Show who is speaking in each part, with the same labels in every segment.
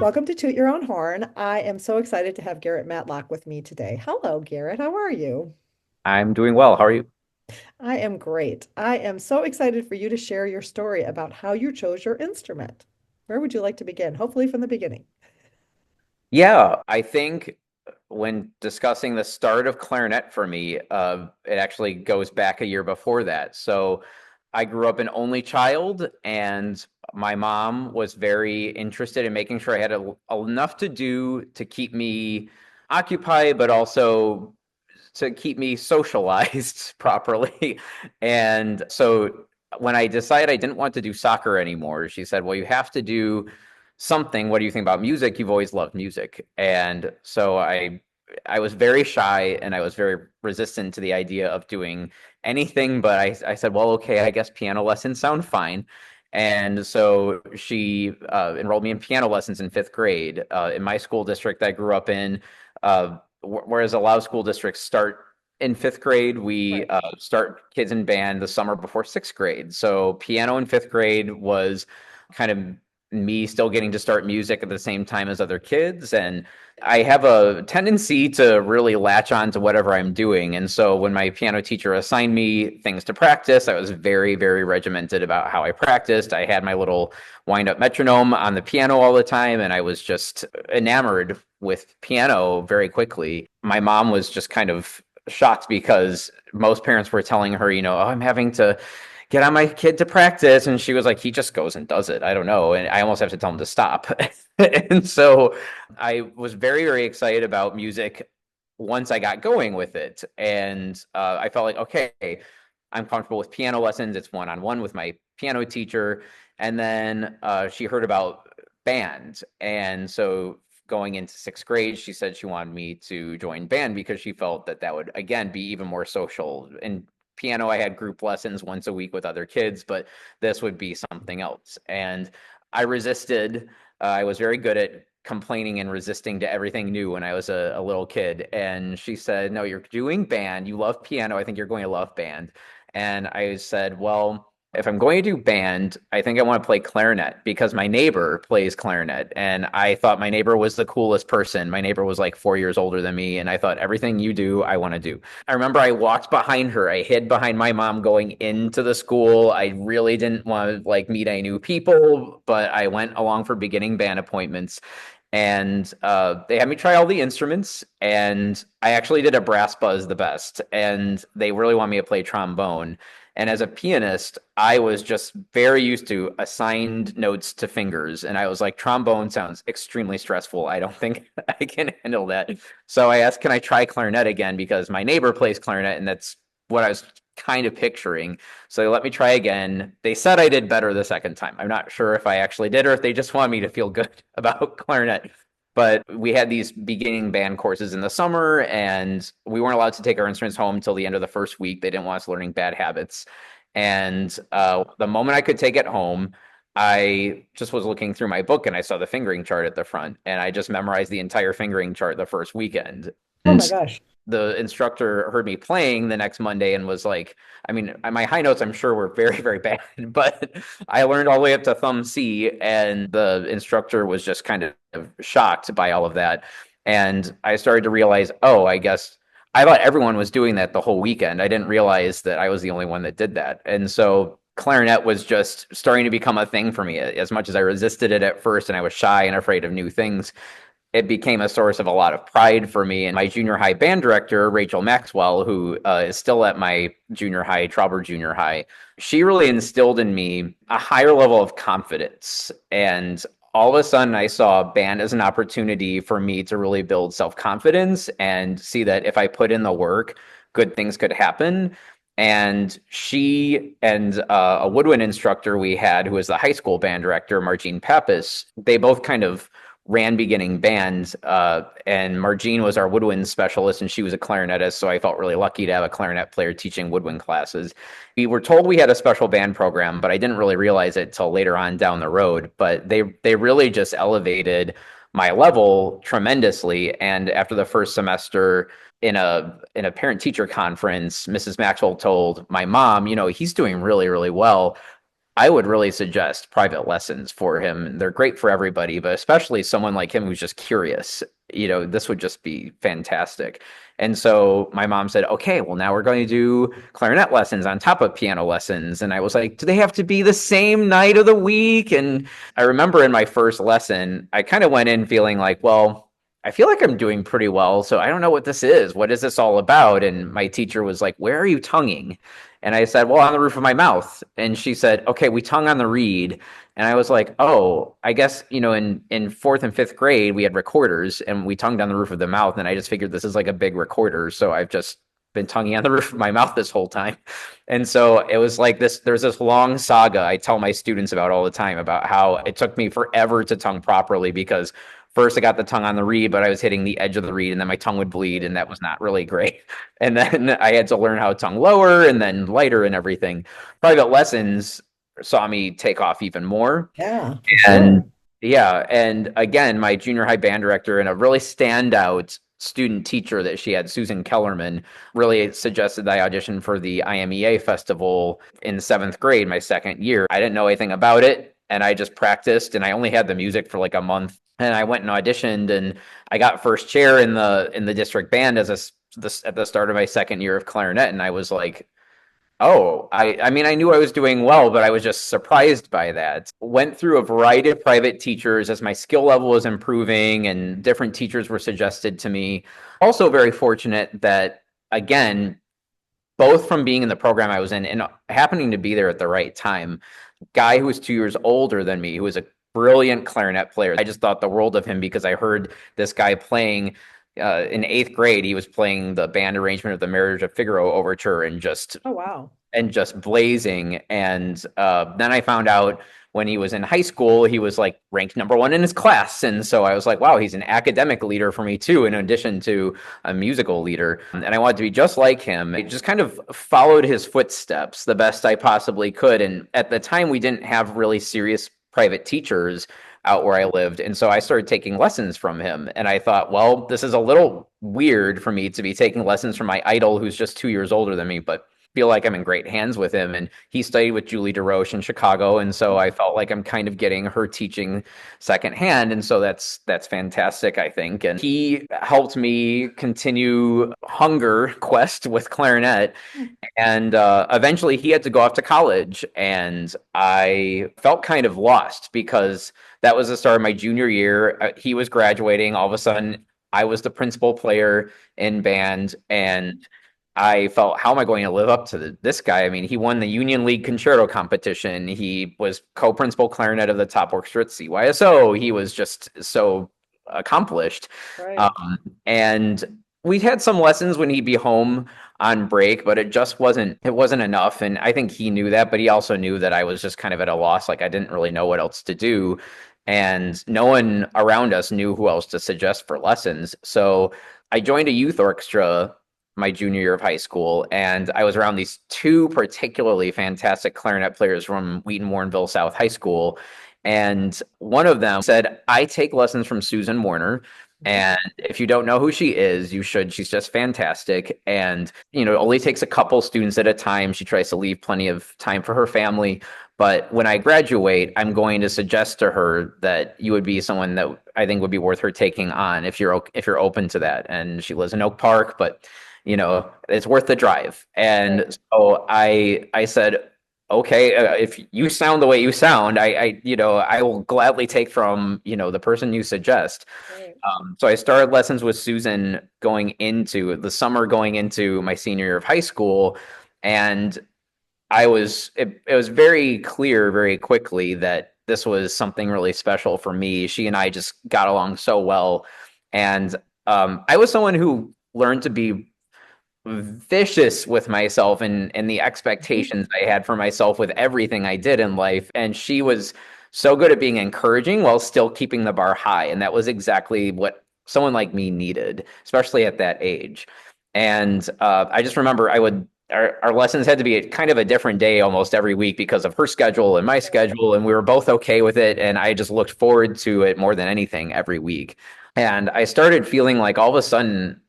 Speaker 1: Welcome to Toot Your Own Horn. I am so excited to have Garrett Matlock with me today. Hello, Garrett. How are you?
Speaker 2: I'm doing well. How are you?
Speaker 1: I am great. I am so excited for you to share your story about how you chose your instrument. Where would you like to begin? Hopefully, from the beginning.
Speaker 2: Yeah, I think when discussing the start of clarinet for me, it actually goes back a year before that. So I grew up an only child, and my mom was very interested in making sure I had enough to do to keep me occupied, but also to keep me socialized properly. And so when I decided I didn't want to do soccer anymore, she said, "Well, you have to do something. What do you think about music? You've always loved music." And so I was very shy and I was very resistant to the idea of doing anything, but I said, "Well, okay, I guess piano lessons sound fine." And so she enrolled me in piano lessons in fifth grade. In my school district I grew up in, whereas a lot of school districts start in fifth grade, we
Speaker 1: Right.
Speaker 2: start kids in band the summer before sixth grade. So piano in fifth grade was kind of me still getting to start music at the same time as other kids. And I have a tendency to really latch on to whatever I'm doing. And so when my piano teacher assigned me things to practice, I was very, very regimented about how I practiced. I had my little wind up metronome on the piano all the time, and I was just enamored with piano very quickly. My mom was just kind of shocked because most parents were telling her, "Oh, I'm having to get on my kid to practice." And she was like, "He just goes and does it. I don't know." And I almost have to tell him to stop. And so I was very, very excited about music once I got going with it. And I felt like, okay, I'm comfortable with piano lessons. It's one on one with my piano teacher. And then she heard about band. And so going into sixth grade, she said she wanted me to join band because she felt that that would, again, be even more social. And piano, I had group lessons once a week with other kids, but this would be something else. And I resisted. I was very good at complaining and resisting to everything new when I was a little kid. And she said, "No, you're doing band. You love piano. I think you're going to love band." And I said, "Well, if I'm going to do band, I think I want to play clarinet because my neighbor plays clarinet." And I thought my neighbor was the coolest person. My neighbor was like 4 years older than me. And I thought, everything you do, I want to do. I remember I walked behind her. I hid behind my mom going into the school. I really didn't want to like meet any new people, but I went along for beginning band appointments. And they had me try all the instruments, and I actually did a brass buzz the best. And they really want me to play trombone. And as a pianist, I was just very used to assigned notes to fingers. And I was like, trombone sounds extremely stressful. I don't think I can handle that. So I asked, can I try clarinet again? Because my neighbor plays clarinet, and that's what I was kind of picturing. So they let me try again. They said I did better the second time. I'm not sure if I actually did or if they just wanted me to feel good about clarinet. But we had these beginning band courses in the summer, and we weren't allowed to take our instruments home until the end of the first week. They didn't want us learning bad habits. And the moment I could take it home, I just was looking through my book and I saw the fingering chart at the front, and I just memorized the entire fingering chart the first weekend.
Speaker 1: Oh my
Speaker 2: And
Speaker 1: gosh.
Speaker 2: the instructor heard me playing the next Monday and was like, I mean, my high notes, I'm sure, were very, very bad, but I learned all the way up to thumb C, and the instructor was just kind of shocked by all of that. And I started to realize, oh, I guess I thought everyone was doing that the whole weekend. I didn't realize that I was the only one that did that. And so clarinet was just starting to become a thing for me. As much as I resisted it at first and I was shy and afraid of new things, it became a source of a lot of pride for me. And my junior high band director, Rachel Maxwell, who is still at my junior high, Trauber Junior High, she really instilled in me a higher level of confidence. And all of a sudden, I saw band as an opportunity for me to really build self confidence and see that if I put in the work, good things could happen. And she and a woodwind instructor we had, who was the high school band director, Margine Pappas, they both kind of ran beginning bands, and Margine was our woodwind specialist, and she was a clarinetist. So I felt really lucky to have a clarinet player teaching woodwind classes. We were told we had a special band program, but I didn't really realize it till later on down the road. But they really just elevated my level tremendously. And after the first semester in a parent teacher conference, Mrs. Maxwell told my mom, he's doing really, really well. I would really suggest private lessons for him. They're great for everybody, but especially someone like him who's just curious. This would just be fantastic. And so my mom said, okay, well, now we're going to do clarinet lessons on top of piano lessons. And I was like, do they have to be the same night of the week? And I remember in my first lesson, I kind of went in feeling like, well, I feel like I'm doing pretty well. So I don't know what this is. What is this all about? And my teacher was like, where are you tonguing? And I said, well, on the roof of my mouth. And she said, okay, we tongue on the reed. And I was like, oh, I guess, in fourth and fifth grade, we had recorders and we tongued on the roof of the mouth. And I just figured this is like a big recorder. So I've just been tonguing on the roof of my mouth this whole time. And so it was like there's this long saga I tell my students about all the time about how it took me forever to tongue properly because first I got the tongue on the reed, but I was hitting the edge of the reed and then my tongue would bleed and that was not really great. And then I had to learn how to tongue lower and then lighter and everything. Private lessons saw me take off even more.
Speaker 1: Yeah, for
Speaker 2: And
Speaker 1: sure.
Speaker 2: yeah, and again, my junior high band director and a really standout student teacher that she had, Susan Kellerman, really suggested that I audition for the IMEA festival in seventh grade, my second year. I didn't know anything about it, and I just practiced, and I only had the music for like a month. And I went and auditioned, and I got first chair in the district band at the start of my second year of clarinet, and I was like, oh, I mean, I knew I was doing well, but I was just surprised by that. Went through a variety of private teachers as my skill level was improving and different teachers were suggested to me. Also very fortunate that, again, both from being in the program I was in and happening to be there at the right time, guy who was 2 years older than me, who was a brilliant clarinet player. I just thought the world of him because I heard this guy playing in eighth grade. He was playing the band arrangement of the Marriage of Figaro overture
Speaker 1: Oh, wow.
Speaker 2: and just blazing. And then I found out when he was in high school, he was like ranked number one in his class. And so I was like, wow, he's an academic leader for me too, in addition to a musical leader. And I wanted to be just like him. I just kind of followed his footsteps the best I possibly could. And at the time, we didn't have really serious private teachers out where I lived. And so I started taking lessons from him. And I thought, well, this is a little weird for me to be taking lessons from my idol who's just 2 years older than me, but feel like I'm in great hands with him. And he studied with Julie DeRoche in Chicago. And so I felt like I'm kind of getting her teaching secondhand. And so that's fantastic, I think. And he helped me continue hunger quest with clarinet. And eventually he had to go off to college. And I felt kind of lost because that was the start of my junior year. He was graduating. All of a sudden, I was the principal player in band. And I felt, how am I going to live up to this guy? I mean, he won the Union League Concerto competition. He was co-principal clarinet of the top orchestra at CYSO. He was just so accomplished.
Speaker 1: Right.
Speaker 2: Um, and we had some lessons when he'd be home on break, but it wasn't enough. And I think he knew that, but he also knew that I was just kind of at a loss. Like I didn't really know what else to do. And no one around us knew who else to suggest for lessons. So I joined a youth orchestra my junior year of high school, and I was around these two particularly fantastic clarinet players from Wheaton Warrenville South High School. And one of them said, I take lessons from Susan Warner.
Speaker 1: Mhm.
Speaker 2: And if you don't know who she is, you should. She's just fantastic. And, it only takes a couple students at a time. She tries to leave plenty of time for her family. But when I graduate, I'm going to suggest to her that you would be someone that I think would be worth her taking on if you're open to that. And she lives in Oak Park, but it's worth the drive.
Speaker 1: Right.
Speaker 2: And so I said, okay, if you sound the way you sound, I will gladly take from, the person you suggest.
Speaker 1: Right.
Speaker 2: So I started lessons with Susan going into the summer, going into my senior year of high school. And it was very clear very quickly that this was something really special for me. She and I just got along so well. And I was someone who learned to be vicious with myself and the
Speaker 1: Mhm.
Speaker 2: expectations I had for myself with everything I did in life. And she was so good at being encouraging while still keeping the bar high. And that was exactly what someone like me needed, especially at that age. And I just remember our lessons had to be kind of a different day almost every week because of her schedule and my
Speaker 1: Right.
Speaker 2: schedule. And we were both okay with it. And I just looked forward to it more than anything every week. And I started feeling like all of a sudden,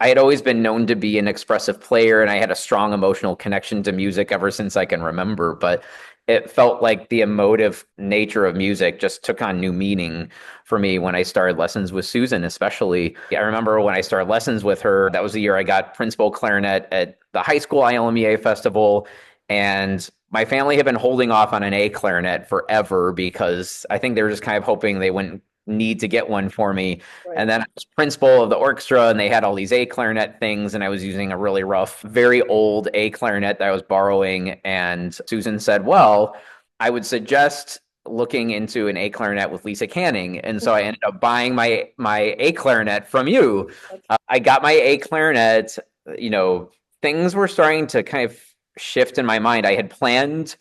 Speaker 2: I had always been known to be an expressive player and I had a strong emotional connection to music ever since I can remember. But it felt like the emotive nature of music just took on new meaning for me when I started lessons with Susan, especially. I remember when I started lessons with her, that was the year I got principal clarinet at the high school ILMEA festival. And my family had been holding off on an A clarinet forever because I think they were just kind of hoping they wouldn't need to get one for me.
Speaker 1: Right.
Speaker 2: And then I was principal of the orchestra, and they had all these A clarinet things, and I was using a really rough, very old A clarinet that I was borrowing. And Susan said, "Well, I would suggest looking into an A clarinet with Lisa Canning." And so I ended up buying my A clarinet from you.
Speaker 1: That's
Speaker 2: I got my A clarinet. You know, things were starting to kind of shift in my mind. I had planned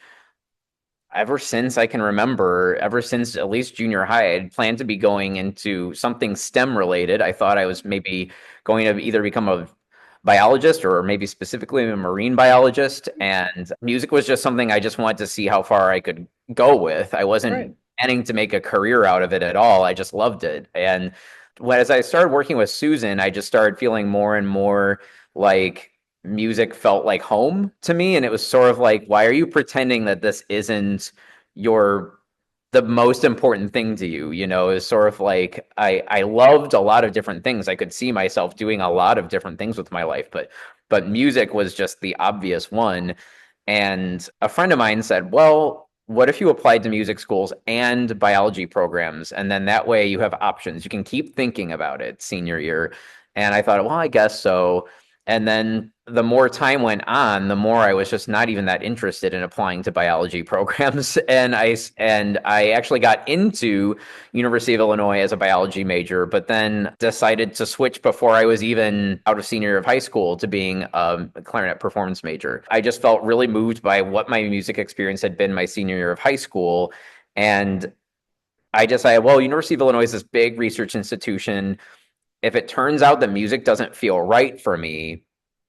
Speaker 2: ever since I can remember, ever since at least junior high, I had planned to be going into something STEM related. I thought I was maybe going to either become a biologist or maybe specifically a marine biologist. And music was just something I just wanted to see how far I could go with. I
Speaker 1: right.
Speaker 2: wasn't planning to make a career out of it at all. I just loved it. And as I started working with Susan, I just started feeling more and more like music felt like home to me. And it was sort of like, why are you pretending that this isn't your the most important thing to you? You know, is sort of like I loved a lot of different things. I could see myself doing a lot of different things with my life, but music was just the obvious one. And a friend of mine said, "Well, what if you applied to music schools and biology programs? And then that way you have options. You can keep thinking about it senior year." And I thought, well, I guess so. And then the more time went on, the more I was just not even that interested in applying to biology programs. And I actually got into University of Illinois as a biology major, but then decided to switch before I was even out of senior year of high school to being a clarinet performance major. I just felt really moved by what my music experience had been my senior year of high school. And I decided, well, University of Illinois is this big research institution. If it turns out that music doesn't feel right for me,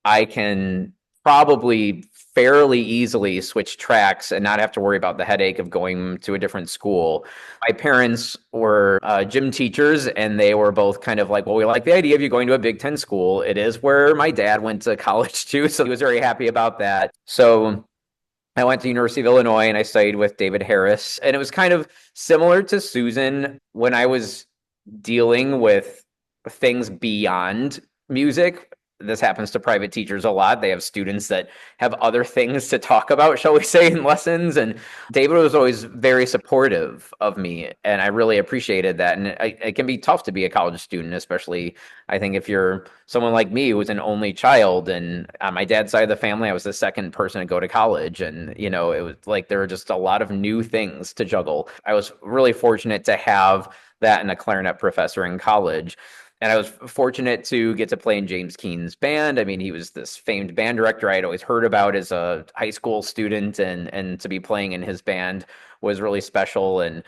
Speaker 2: I can probably fairly easily switch tracks and not have to worry about the headache of going to a different school. My parents were gym teachers, and they were both kind of like, well, we like the idea of you going to a Big Ten school. It is where my dad went to college too, so he was very happy about that. So I went to University of Illinois and I studied with David Harris, and it was kind of similar to Susan when I was dealing with things beyond music. This happens to private teachers a lot. They have students that have other things to talk about, shall we say, in lessons. And David was always very supportive of me, and I really appreciated that. And it can be tough to be a college student, especially I think if you're someone like me who was an only child. And on my dad's side of the family, I was the second person to go to college. And, you know, it was like there were just a lot of new things to juggle. I was really fortunate to have that and a clarinet professor in college. And I was fortunate to get to play in James Keen's band. I mean, he was this famed band director I had always heard about as a high school student, and to be playing in his band was really special. And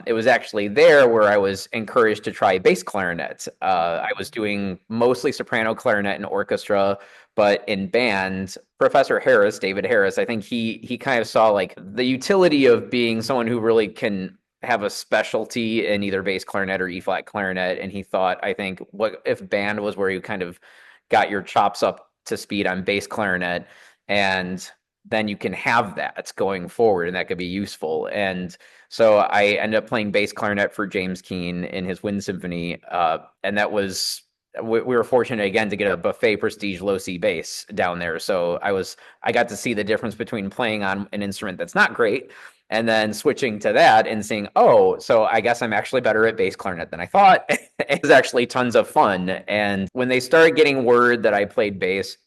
Speaker 2: it was actually there where I was encouraged to try bass clarinet. I was doing mostly soprano clarinet and orchestra, but in band, Professor Harris, David Harris, I think he kind of saw like the utility of being someone who really can have a specialty in either bass clarinet or E flat clarinet. And he thought, I think, what if band was where you kind of got your chops up to speed on bass clarinet, and then you can have that going forward, and that could be useful. And so I ended up playing bass clarinet for James Keen in his Wind Symphony, and that was we were fortunate again to get a buffet prestige low C bass down there. So I got to see the difference between playing on an instrument that's not great and then switching to that and seeing, oh, so I guess I'm actually better at bass clarinet than I thought. It was actually tons of fun. And when they started getting word that I played bass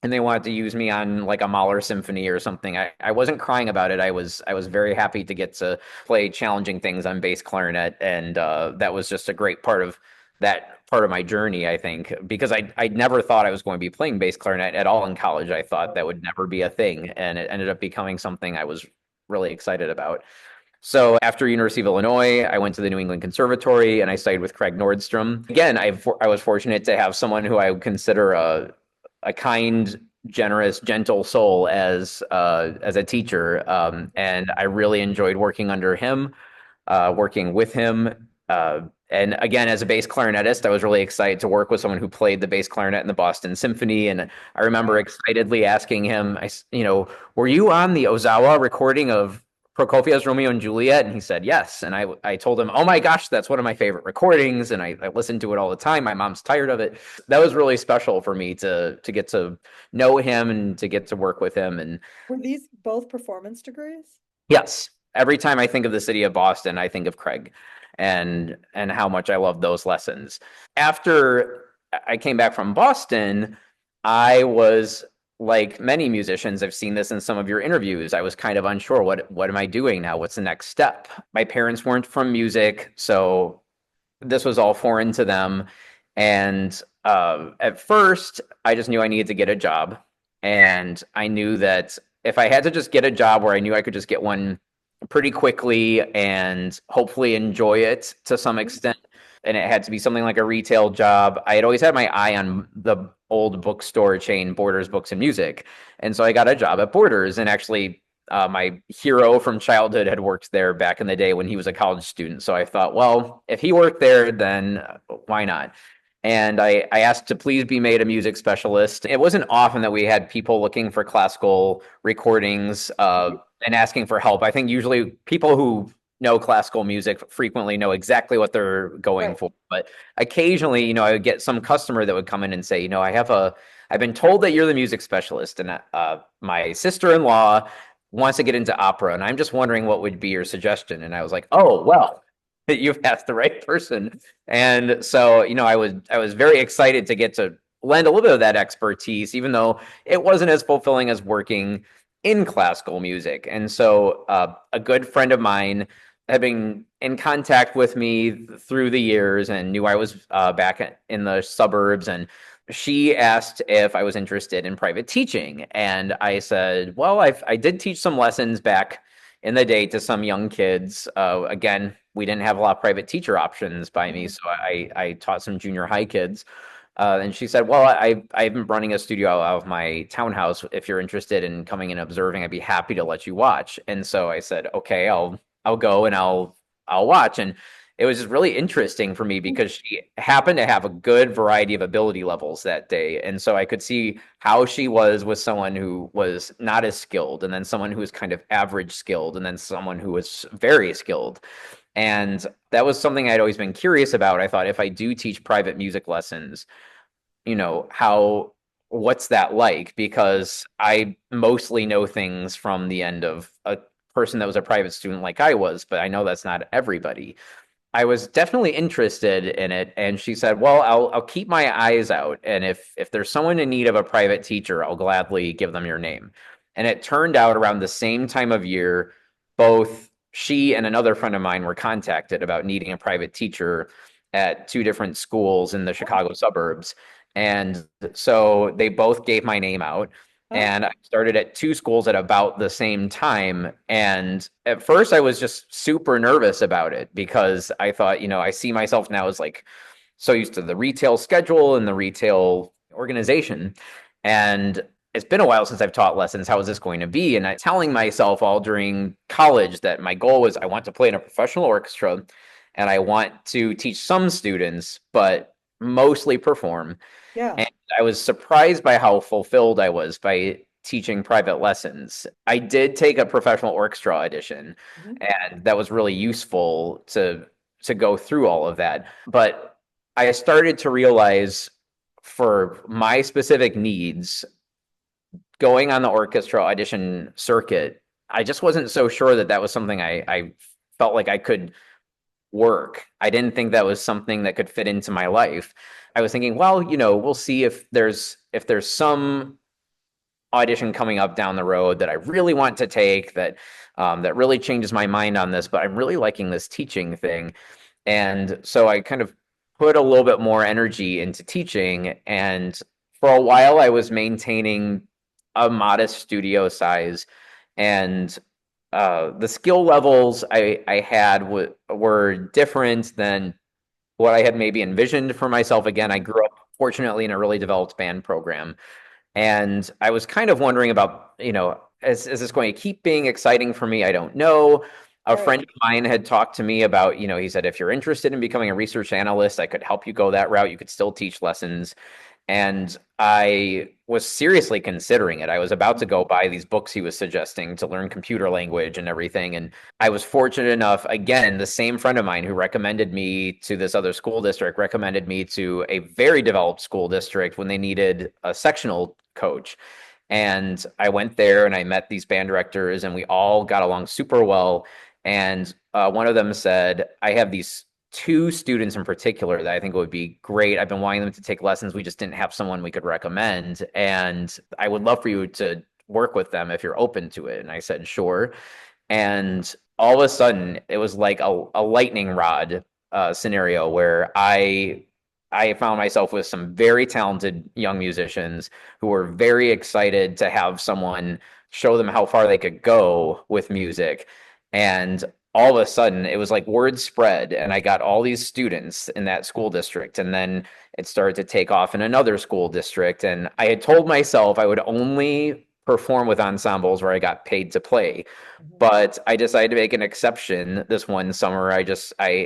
Speaker 2: and they wanted to use me on like a Mahler symphony or something, I wasn't crying about it. I was very happy to get to play challenging things on bass clarinet. And that was just a great part of that part of my journey, I think, because I never thought I was going to be playing bass clarinet at all in college. I thought that would never be a thing. And it ended up becoming something I was really excited about. So after University of Illinois, I went to the New England Conservatory and I studied with Craig Nordstrom. Again, I was fortunate to have someone who I would consider a kind, generous, gentle soul as a teacher, and I really enjoyed working under him, working with him. And again, as a bass clarinetist, I was really excited to work with someone who played the bass clarinet in the Boston Symphony. And I remember
Speaker 1: Wow.
Speaker 2: excitedly asking him, were you on the Ozawa recording of Prokofiev's Romeo and Juliet? And he said, yes. And I told him, oh my gosh, that's one of my favorite recordings. And I listen to it all the time. My mom's tired of it. That was really special for me to get to know him and to get to work with him. And
Speaker 1: Were these both performance degrees?
Speaker 2: yes, every time I think of the city of Boston, I think of Craig and how much I love those lessons. After I came back from Boston, I was like many musicians, I've seen this in some of your interviews. I was kind of unsure, what am I doing now? What's the next step? My parents weren't from music, so this was all foreign to them. And at first, I just knew I needed to get a job. And I knew that if I had to just get a job where I knew I could just get one pretty quickly and hopefully enjoy it to some extent, and it had to be something like a retail job. I had always had my eye on the old bookstore chain, Borders Books and Music. And so I got a job at Borders, and actually my hero from childhood had worked there back in the day when he was a college student. So I thought, well, if he worked there, then why not? And I asked to please be made a music specialist. It wasn't often that we had people looking for classical recordings and asking for help. I think usually people who know classical music frequently know exactly what they're going
Speaker 1: Right.
Speaker 2: for. But occasionally, I would get some customer that would come in and say, I've been told that you're the music specialist, and my sister-in-law wants to get into opera, and I'm just wondering what would be your suggestion. And I was like, oh, well, you've asked the right person. And so, I was very excited to get to lend a little bit of that expertise, even though it wasn't as fulfilling as working in classical music. And so, a good friend of mine had been in contact with me through the years and knew I was back in the suburbs, and she asked if I was interested in private teaching. And I said, well, I did teach some lessons back in the day to some young kids. Again, we didn't have a lot of private teacher options by me,
Speaker 1: Mhm.
Speaker 2: so I taught some junior high kids. And she said, well, I've been running a studio out of my townhouse. If you're interested in coming and observing, I'd be happy to let you watch. And so I said, okay, I'll go and I'll watch. And it was just really interesting for me because she happened to have a good variety of ability levels that day. And so I could see how she was with someone who was not as skilled, and then someone who was kind of average skilled, and then someone who was very skilled. And that was something I'd always been curious about. I thought if I do teach private music lessons, how what's that like? Because I mostly know things from the end of a person that was a private student like I was, but I know that's not everybody. I was definitely interested in it, and she said, "Well, I'll keep my eyes out, and if there's someone in need of a private teacher, I'll gladly give them your name." And it turned out around the same time of year, both she and another friend of mine were contacted about needing a private teacher at two different schools in the Chicago suburbs. And so they both gave my name out.
Speaker 1: Oh,
Speaker 2: And I started at two schools at about the same time. And at first, I was just super nervous about it because I thought, I see myself now as like so used to the retail schedule and the retail organization. And it's been a while since I've taught lessons. How is this going to be? And I telling myself all during college that my goal was I want to play in a professional orchestra and I want to teach some students, but mostly perform.
Speaker 1: yeah.
Speaker 2: And I was surprised by how fulfilled I was by teaching private lessons. I did take a professional orchestra audition,
Speaker 1: Mhm.
Speaker 2: and that was really useful to go through all of that. But I started to realize for my specific needs, going on the orchestra audition circuit, I just wasn't so sure that that was something I felt like I could work. I didn't think that was something that could fit into my life. I was thinking, well, we'll see if there's some audition coming up down the road that I really want to take that really changes my mind on this, but I'm really liking this teaching thing. And so I kind of put a little bit more energy into teaching. And for a while, I was maintaining a modest studio size. And the skill levels I had were different than what I had maybe envisioned for myself. Again, I grew up fortunately in a really developed band program. And I was kind of wondering about, is this going to keep being exciting for me? I don't know. A
Speaker 1: Right.
Speaker 2: friend of mine had talked to me about, he said, if you're interested in becoming a research analyst, I could help you go that route. You could still teach lessons. And I was seriously considering it. I was about to go buy these books he was suggesting to learn computer language and everything. And I was fortunate enough, again, the same friend of mine who recommended me to this other school district recommended me to a very developed school district when they needed a sectional coach. And I went there and I met these band directors and we all got along super well. And one of them said, I have these two students in particular that I think would be great. I've been wanting them to take lessons. We just didn't have someone we could recommend. And I would love for you to work with them if you're open to it. And I said, sure. And all of a sudden, it was like a lightning rod scenario where I found myself with some very talented young musicians who were very excited to have someone show them how far they could go with music. And all of a sudden, it was like word spread, and I got all these students in that school district. And then it started to take off in another school district. And I had told myself I would only perform with ensembles where I got paid to play.
Speaker 1: Mhm.
Speaker 2: But I decided to make an exception this one summer. I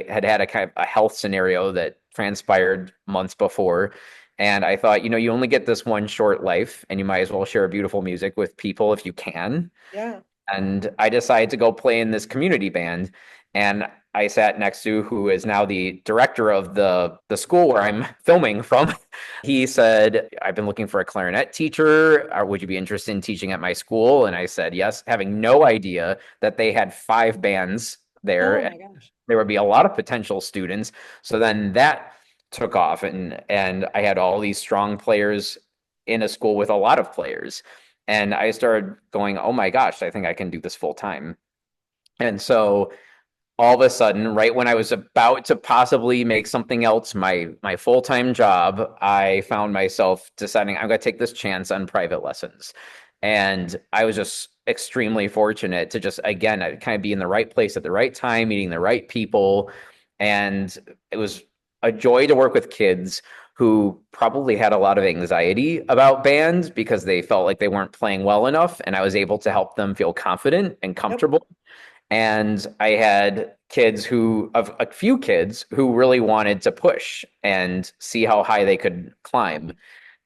Speaker 2: had a kind of a health scenario that transpired months before. And I thought, you only get this one short life, and you might as well share beautiful music with people if you can.
Speaker 1: Yeah.
Speaker 2: And I decided to go play in this community band. And I sat next to who is now the director of the school where I'm filming from. He said, I've been looking for a clarinet teacher. Or would you be interested in teaching at my school? And I said, yes, having no idea that they had 5 bands there.
Speaker 1: Oh
Speaker 2: And
Speaker 1: my gosh.
Speaker 2: there would be a lot of potential students. So then that took off, and I had all these strong players in a school with a lot of players. And I started going, oh my gosh, I think I can do this full time. And so all of a sudden, right when I was about to possibly make something else my full-time job, I found myself deciding I'm going to take this chance on private lessons. And I was just extremely fortunate to just, again, kind of be in the right place at the right time, meeting the right people. And it was a joy to work with kids who probably had a lot of anxiety about bands because they felt like they weren't playing well enough. And I was able to help them feel confident and
Speaker 1: Yep.
Speaker 2: comfortable. And I had a few kids who really wanted to push and see how high they could climb.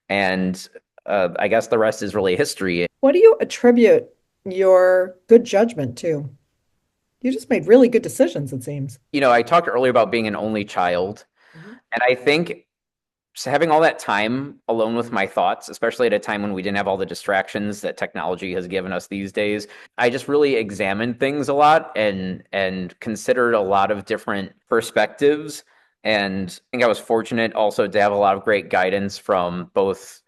Speaker 2: And I guess the rest is really history.
Speaker 1: What do you attribute your good judgment to? You just made really good decisions, it seems.
Speaker 2: I talked earlier about being an only child.
Speaker 1: Mhm.
Speaker 2: And I think so having all that time alone with my thoughts, especially at a time when we didn't have all the distractions that technology has given us these days, I just really examined things a lot and considered a lot of different perspectives. And I think I was fortunate also to have a lot of great guidance from both,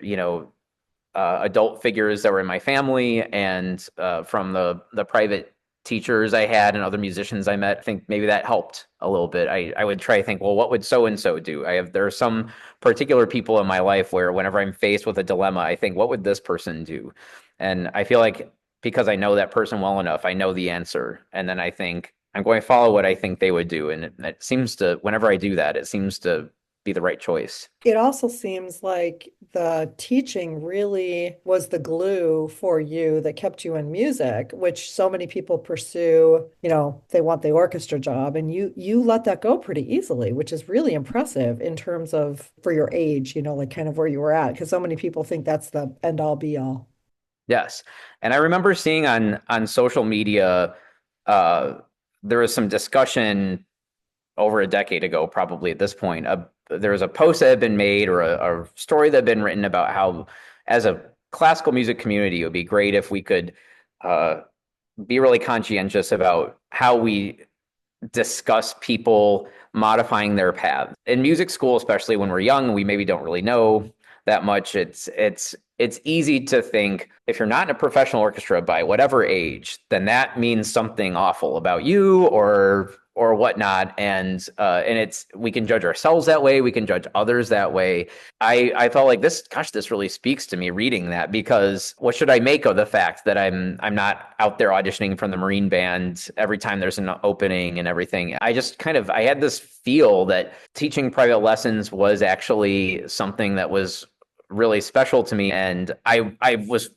Speaker 2: adult figures that were in my family and from the private teachers I had and other musicians I met. I think maybe that helped a little bit. I would try to think, well, what would so and so do? There are some particular people in my life where whenever I'm faced with a dilemma, I think, what would this person do? And I feel like because I know that person well enough, I know the answer. And then I think I'm going to follow what I think they would do. And it seems to, whenever I do that, it seems to be the right choice.
Speaker 1: It also seems like the teaching really was the glue for you that kept you in music, which so many people pursue, they want the orchestra job and you let that go pretty easily, which is really impressive in terms of for your age, like kind of where you were at, because so many people think that's the end all be all.
Speaker 2: Yes. And I remember seeing on social media, uh, there was some discussion over a decade ago, probably at this point. There was a post that had been made or a story that had been written about how, as a classical music community, it would be great if we could uh, be really conscientious about how we discuss people modifying their paths. In music school, especially when we're young, we maybe don't really know that much. It's easy to think if you're not in a professional orchestra by whatever age, then that means something awful about you or whatnot. And it's we can judge ourselves that way, we can judge others that way. I felt like this really speaks to me reading that, because what should I make of the fact that I'm not out there auditioning from the Marine Band every time there's an opening and everything. I had this feel that teaching private lessons was actually something that was really special to me. And I was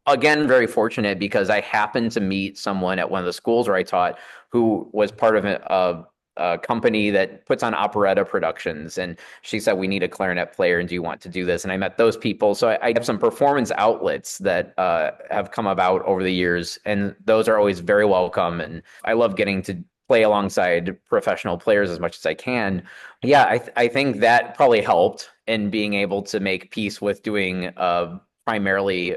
Speaker 2: again, very fortunate because I happened to meet someone at one of the schools where I taught who was part of a company that puts on operetta productions. And she said, we need a clarinet player. And do you want to do this? And I met those people. So I have some performance outlets that have come about over the years. And those are always very welcome. And I love getting to play alongside professional players as much as I can. Yeah, I think that probably helped in being able to make peace with doing primarily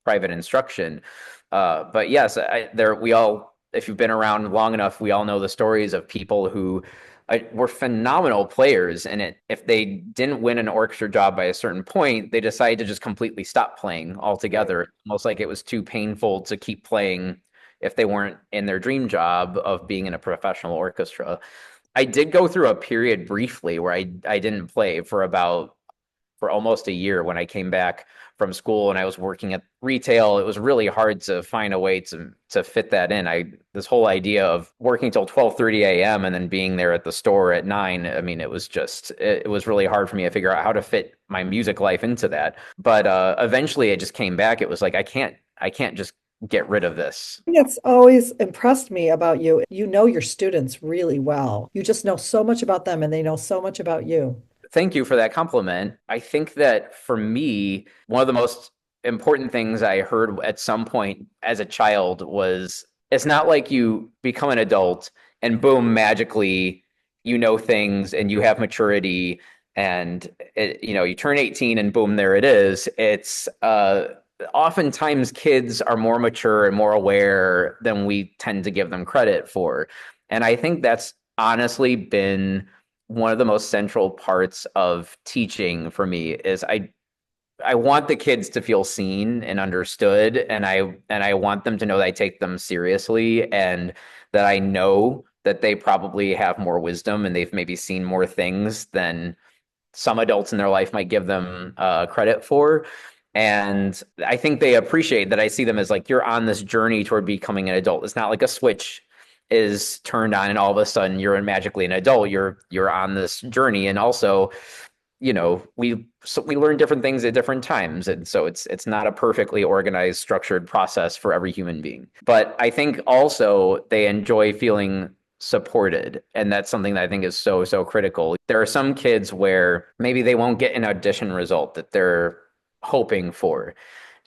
Speaker 2: private instruction. But yes, we all, if you've been around long enough, we all know the stories of people who were phenomenal players, and if they didn't win an orchestra job by a certain point, they decided to just completely stop playing
Speaker 1: Right.
Speaker 2: altogether, almost like it was too painful to keep playing if they weren't in their dream job of being in a professional orchestra. I did go through a period briefly where I didn't play for almost a year when I came back from school and I was working at retail. It was really hard to find a way to fit that in. This whole idea of working till 12:30 a.m. and then being there at the store at 9. I mean, it was really hard for me to figure out how to fit my music life into that. But eventually it just came back. It was like I can't just get rid of this.
Speaker 1: It's always impressed me about you. You know your students really well. You just know so much about them and they know so much about you.
Speaker 2: Thank you for that compliment. I think that for me, one of the most important things I heard at some point as a child was it's not like you become an adult and boom, magically, you know things and you have maturity and you turn 18 and boom, there it is. It's oftentimes kids are more mature and more aware than we tend to give them credit for. And I think that's honestly been one of the most central parts of teaching for me is I want the kids to feel seen and understood, and I want them to know that I take them seriously and that I know that they probably have more wisdom and they've maybe seen more things than some adults in their life might give them credit for. And I think they appreciate that I see them as like, you're on this journey toward becoming an adult. It's not like a switch is turned on and all of a sudden you're magically an adult. You're on this journey. And also, we learn different things at different times. And so it's not a perfectly organized, structured process for every human being. But I think also they enjoy feeling supported. And that's something that I think is so, so critical. There are some kids where maybe they won't get an audition result that they're hoping for.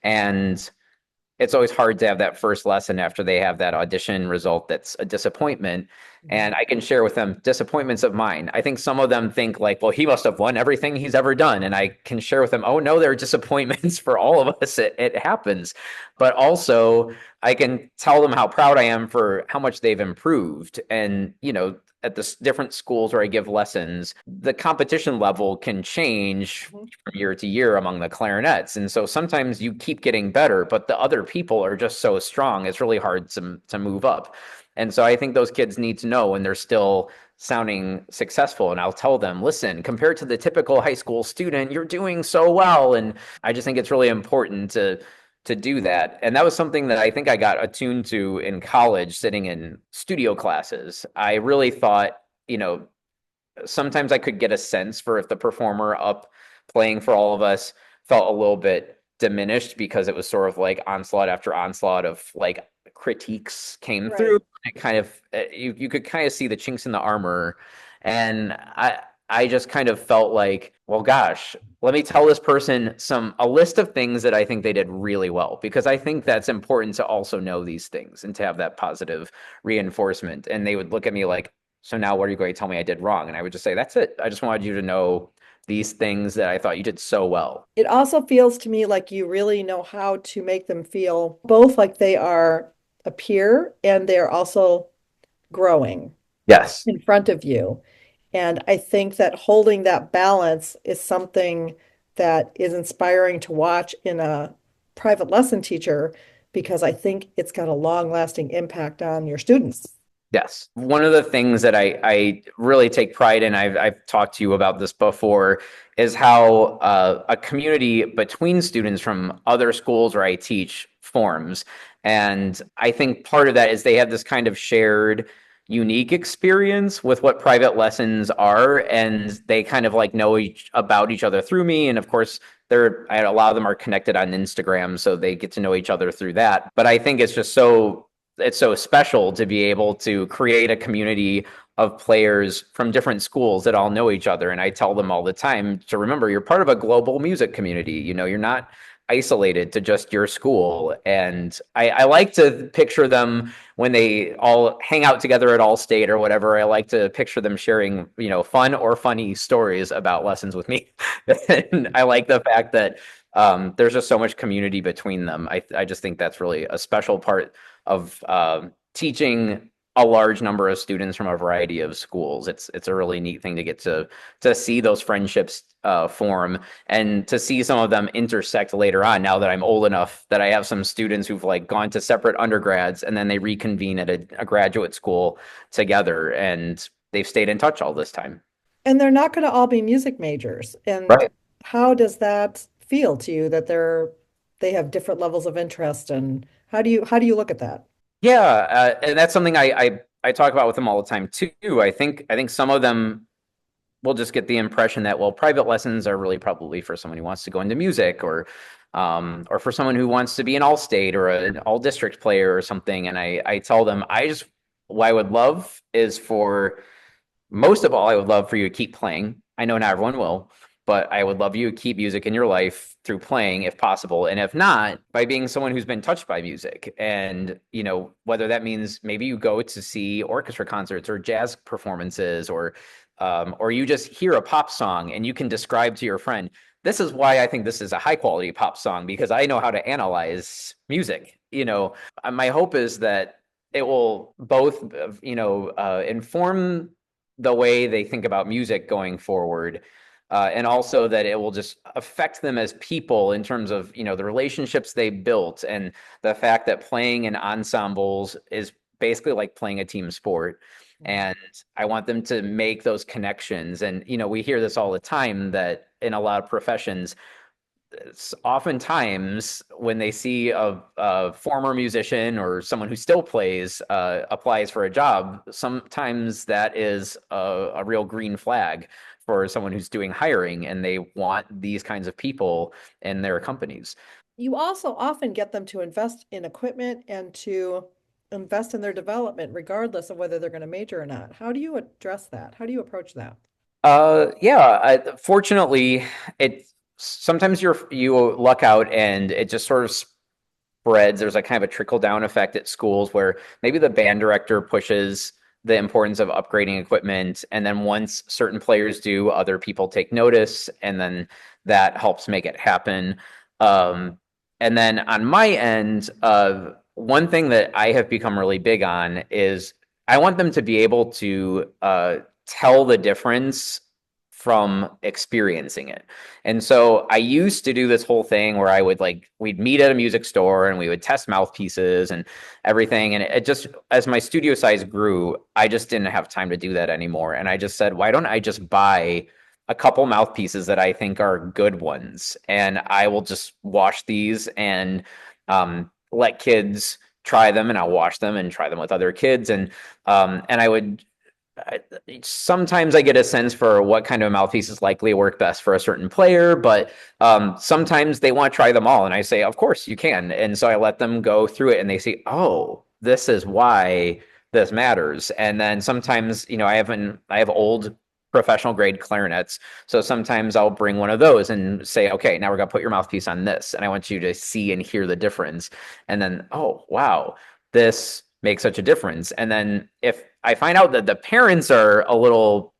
Speaker 2: And it's always hard to have that first lesson after they have that audition result that's a disappointment.
Speaker 1: Mhm.
Speaker 2: And I can share with them disappointments of mine. I think some of them think like, well, he must have won everything he's ever done. And I can share with them, oh no, there are disappointments for all of us. It happens. But also I can tell them how proud I am for how much they've improved. And, at the different schools where I give lessons, the competition level can change
Speaker 1: Mhm.
Speaker 2: from year to year among the clarinets. And so sometimes you keep getting better, but the other people are just so strong. It's really hard to move up. And so I think those kids need to know when they're still sounding successful. And I'll tell them, listen, compared to the typical high school student, you're doing so well. And I just think it's really important to do that. And that was something that I think I got attuned to in college, sitting in studio classes. I really thought, sometimes I could get a sense for if the performer up playing for all of us felt a little bit diminished because it was sort of like onslaught after onslaught of like critiques came through.
Speaker 1: Right.
Speaker 2: It kind of you could kind of see the chinks in the armor, and I just kind of felt like, well, gosh, let me tell this person a list of things that I think they did really well because I think that's important to also know these things and to have that positive reinforcement. And they would look at me like, so now what are you going to tell me I did wrong? And I would just say, that's it. I just wanted you to know these things that I thought you did so well.
Speaker 1: It also feels to me like you really know how to make them feel both like they are a peer and they're also growing
Speaker 2: Yes.
Speaker 1: in front of you. And I think that holding that balance is something that is inspiring to watch in a private lesson teacher because I think it's got a long-lasting impact on your students.
Speaker 2: Yes. One of the things that I really take pride in, I've talked to you about this before, is how a community between students from other schools where I teach forms. And I think part of that is they have this kind of shared unique experience with what private lessons are, and they kind of like know about each other through me. And of course, a lot of them are connected on Instagram, so they get to know each other through that. But I think it's so special to be able to create a community of players from different schools that all know each other. And I tell them all the time to remember you're part of a global music community. You know, you're not isolated to just your school. And I like to picture them when they all hang out together at Allstate or whatever. I like to picture them sharing, you know, fun or funny stories about lessons with me. And I like the fact that there's just so much community between them. I just think that's really a special part of teaching a large number of students from a variety of schools. It's a really neat thing to get to see those friendships form and to see some of them intersect later on. Now that I'm old enough that I have some students who've like gone to separate undergrads and then they reconvene at a graduate school together and they've stayed in touch all this time.
Speaker 1: And they're not going to all be music majors. And
Speaker 2: Right.
Speaker 1: how does that feel to you that they have different levels of interest, and how do you look at that?
Speaker 2: Yeah, and that's something I talk about with them all the time too. I think some of them will just get the impression that, well, private lessons are really probably for someone who wants to go into music or for someone who wants to be an all-state or an all-district player or something. And I tell them what I would love is for most of all, I would love for you to keep playing. I know not everyone will, but I would love you to keep music in your life through playing if possible. And if not, by being someone who's been touched by music. And, you know, whether that means maybe you go to see orchestra concerts or jazz performances or you just hear a pop song and you can describe to your friend, this is why I think this is a high quality pop song because I know how to analyze music. You know, my hope is that it will both, inform the way they think about music going forward. And also that it will just affect them as people in terms of, you know, the relationships they built and the fact that playing in ensembles is basically like playing a team sport. And I want them to make those connections. And, you know, we hear this all the time that in a lot of professions, oftentimes when they see a former musician or someone who still plays applies for a job, sometimes that is a real green flag for someone who's doing hiring and they want these kinds of people in their companies.
Speaker 1: You also often get them to invest in equipment and to invest in their development, regardless of whether they're going to major or not. How do you address that? How do you approach that?
Speaker 2: Yeah, fortunately, it sometimes you luck out and it just sort of spreads. There's a kind of a trickle down effect at schools where maybe the band director pushes the importance of upgrading equipment, and then once certain players do, other people take notice, and then that helps make it happen. Um, and then on my end, one thing that I have become really big on is I want them to be able to tell the difference from experiencing it. And so I used to do this whole thing where we'd meet at a music store and we would test mouthpieces and everything. And it just, as my studio size grew, I just didn't have time to do that anymore. And I just said, why don't I just buy a couple mouthpieces that I think are good ones? And I will just wash these and let kids try them, and I'll wash them and try them with other kids. And sometimes I get a sense for what kind of mouthpieces likely work best for a certain player, but sometimes they want to try them all. And I say, of course you can. And so I let them go through it and they say, oh, this is why this matters. And then sometimes, you know, I have old professional grade clarinets. So sometimes I'll bring one of those and say, okay, now we're going to put your mouthpiece on this. And I want you to see and hear the difference. And then, oh, wow, this makes such a difference. And then if I find out that the parents are a little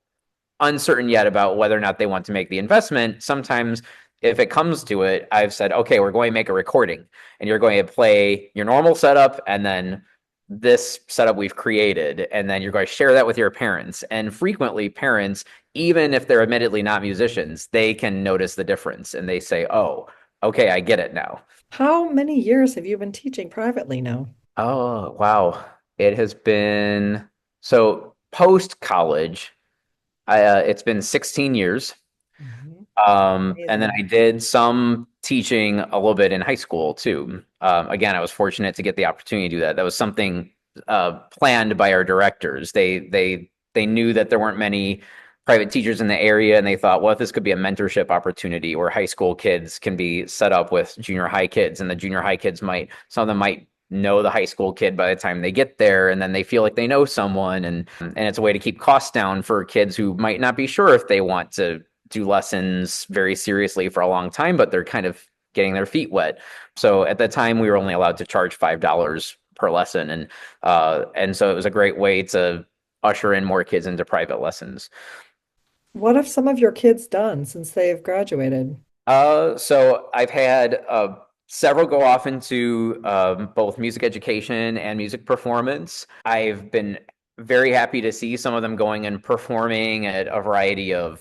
Speaker 2: uncertain yet about whether or not they want to make the investment, sometimes if it comes to it, I've said, okay, we're going to make a recording and you're going to play your normal setup and then this setup we've created, and then you're going to share that with your parents. And frequently parents, even if they're admittedly not musicians, they can notice the difference and they say, oh, okay, I get it now.
Speaker 1: How many years have you been teaching privately now?
Speaker 2: Oh, wow. It has been so post college. It's been 16 years.
Speaker 1: Mhm.
Speaker 2: And then
Speaker 1: Amazing.
Speaker 2: I did some teaching a little bit in high school too. Again, I was fortunate to get the opportunity to do that. That was something planned by our directors. They knew that there weren't many private teachers in the area, and they thought, well, if this could be a mentorship opportunity where high school kids can be set up with junior high kids, and the junior high kids might, some of them might know the high school kid by the time they get there, and then they feel like they know someone, and it's a way to keep costs down for kids who might not be sure if they want to do lessons very seriously for a long time, but they're kind of getting their feet wet. So at the time, we were only allowed to charge $5 per lesson, and so it was a great way to usher in more kids into private lessons.
Speaker 1: What have some of your kids done since they've graduated?
Speaker 2: So I've had several go off into both music education and music performance. I've been very happy to see some of them going and performing at a variety of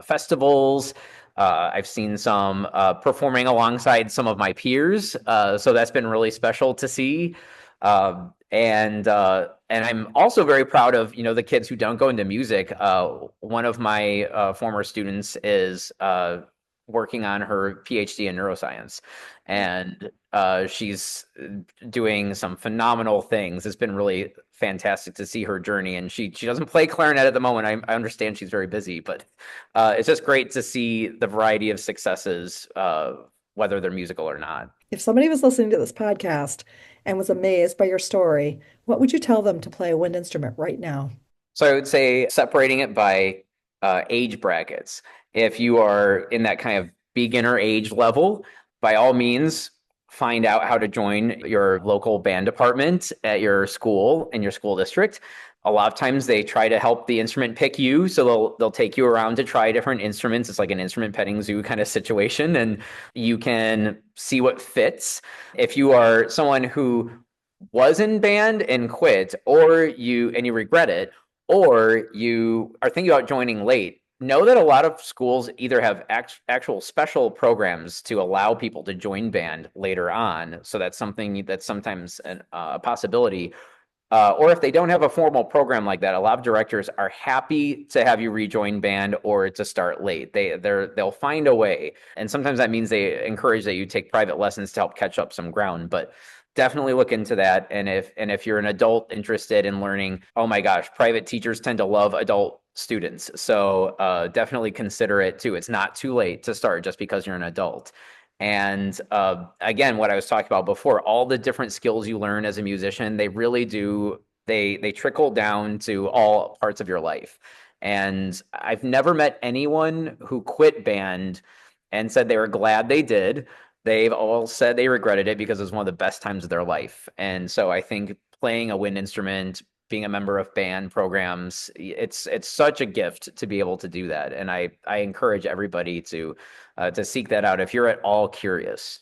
Speaker 2: festivals. I've seen some performing alongside some of my peers, so that's been really special to see. And I'm also very proud of, you know, the kids who don't go into music. One of my former students is working on her PhD in neuroscience, and she's doing some phenomenal things. It's been really fantastic to see her journey, and she doesn't play clarinet at the moment. I understand she's very busy, but it's just great to see the variety of successes, whether they're musical or not.
Speaker 1: If somebody was listening to this podcast and was amazed by your story, what would you tell them to play a wind instrument right now?
Speaker 2: So I would say separating it by age brackets. If you are in that kind of beginner age level, by all means, find out how to join your local band department at your school in your school district. A lot of times they try to help the instrument pick you, so they'll take you around to try different instruments. It's like an instrument petting zoo kind of situation, and you can see what fits. If you are someone who was in band and quit, or you regret it, or you are thinking about joining late, know that a lot of schools either have actual special programs to allow people to join band later on. So that's something that's sometimes a possibility. Or if they don't have a formal program like that, a lot of directors are happy to have you rejoin band or to start late. They'll find a way. And sometimes that means they encourage that you take private lessons to help catch up some ground. But definitely look into that. And if you're an adult interested in learning, oh my gosh, private teachers tend to love adult students. So definitely consider it too. It's not too late to start just because you're an adult. And again, what I was talking about before, all the different skills you learn as a musician, they really do, they trickle down to all parts of your life. And I've never met anyone who quit band and said they were glad they did. They've all said they regretted it because it was one of the best times of their life. And so I think playing a wind instrument, being a member of band programs, it's such a gift to be able to do that. And I encourage everybody to seek that out if you're at all curious.